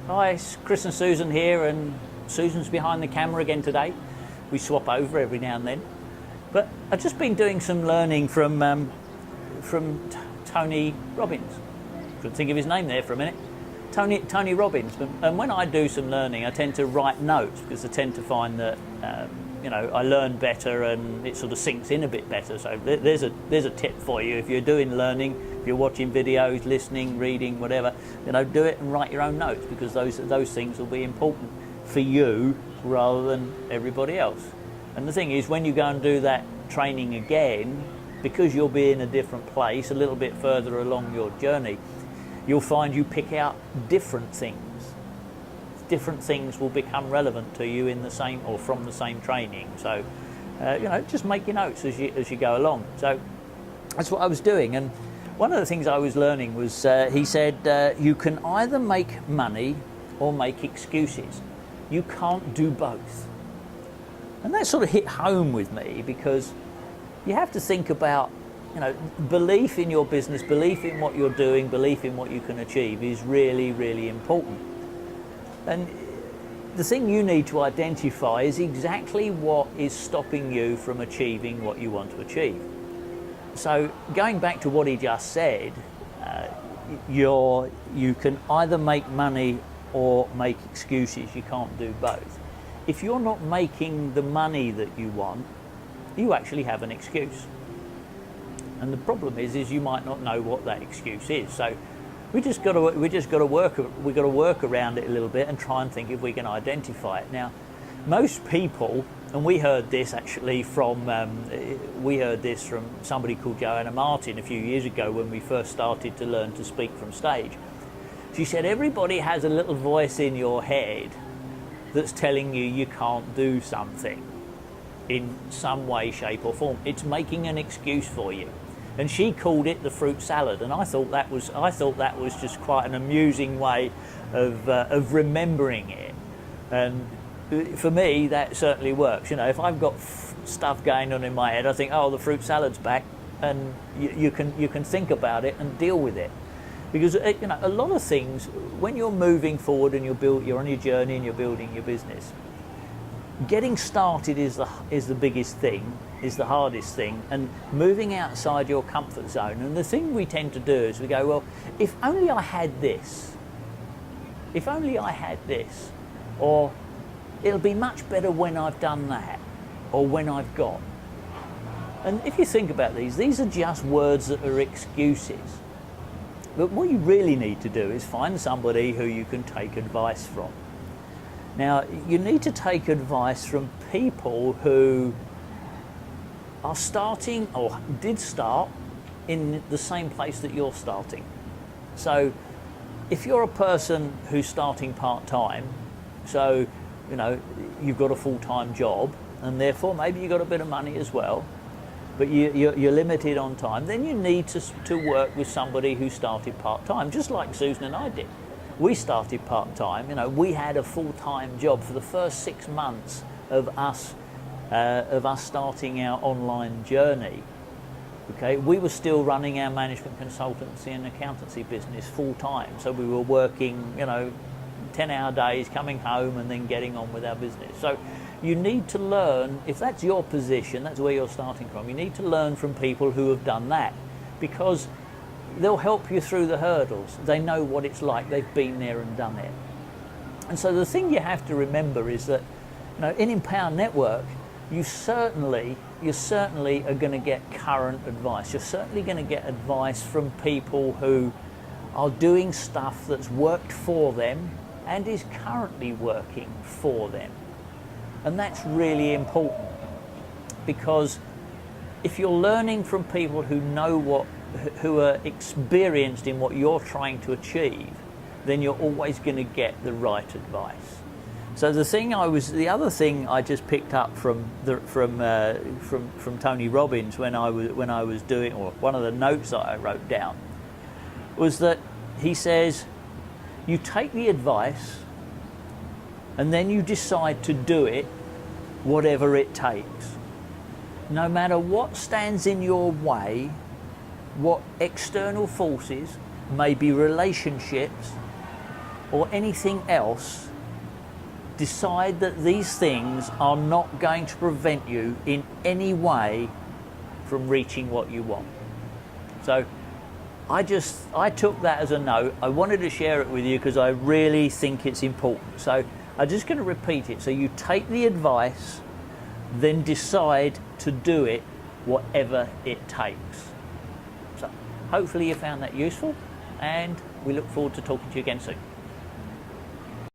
Hi, it's Chris and Susan here, and Susan's behind the camera again today. We swap over every now and then. But I've just been doing some learning from Tony Robbins. Couldn't think of his name there for a minute. Tony Robbins. And when I do some learning, I tend to write notes because I tend to find that I learn better and it sort of sinks in a bit better. So there's a tip for you if you're doing learning, if you're watching videos, listening, reading, whatever. Do it and write your own notes, because those things will be important for you rather than everybody else. And the thing is, when you go and do that training again, because you'll be in a different place, a little bit further along your journey, you'll find you pick out different things. Different things will become relevant to you in the same or from the same training. So, just make your notes as you go along. So that's what I was doing. And one of the things I was learning was he said you can either make money or make excuses. You can't do both. And that sort of hit home with me, because you have to think about, belief in your business, belief in what you're doing, belief in what you can achieve is really, really important. And the thing you need to identify is exactly what is stopping you from achieving what you want to achieve. So going back to what he just said, you can either make money or make excuses. You can't do both. If you're not making the money that you want, you actually have an excuse. And the problem is you might not know what that excuse is. So we just got to work around it a little bit and try and think if we can identify it. Now, most people, and we heard this actually from somebody called Joanna Martin a few years ago when we first started to learn to speak from stage. She said everybody has a little voice in your head that's telling you you can't do something in some way, shape or form. It's making an excuse for you. And she called it the fruit salad, and I thought that was just quite an amusing way of remembering it. And for me, that certainly works. If I've got stuff going on in my head, I think, oh, the fruit salad's back, and you can think about it and deal with it. Because a lot of things, when you're moving forward and you're on your journey and you're building your business, getting started is the biggest thing, is the hardest thing, and moving outside your comfort zone. And the thing we tend to do is we go, well, if only I had this, or it'll be much better when I've done that, or when I've got. And if you think about these are just words that are excuses. But what you really need to do is find somebody who you can take advice from. Now, you need to take advice from people who are starting or did start in the same place that you're starting. So if you're a person who's starting part-time, so you've got a full-time job and therefore maybe you've got a bit of money as well, but you're limited on time, then you need to work with somebody who started part-time, just like Susan and I did. We started part-time. We had a full-time job for the first 6 months of us starting our online journey. Okay, we were still running our management consultancy and accountancy business full-time, so we were working 10-hour days, coming home and then getting on with our business. So you need to learn, if that's your position, that's where you're starting from, you need to learn from people who have done that, because they'll help you through the hurdles. They know what it's like. They've been there and done it. And so the thing you have to remember is that, in Empower Network, you certainly are going to get current advice. You're certainly going to get advice from people who are doing stuff that's worked for them and is currently working for them. And that's really important, because if you're learning from people who are experienced in what you're trying to achieve, then you're always going to get the right advice. So the other thing I just picked up from Tony Robbins when I was doing, or one of the notes that I wrote down, was that he says you take the advice and then you decide to do it, whatever it takes. No matter what stands in your way, what external forces, maybe relationships, or anything else, decide that these things are not going to prevent you in any way from reaching what you want. So I took that as a note. I wanted to share it with you because I really think it's important. So I'm just going to repeat it. So you take the advice, then decide to do it whatever it takes. So hopefully you found that useful, and we look forward to talking to you again soon.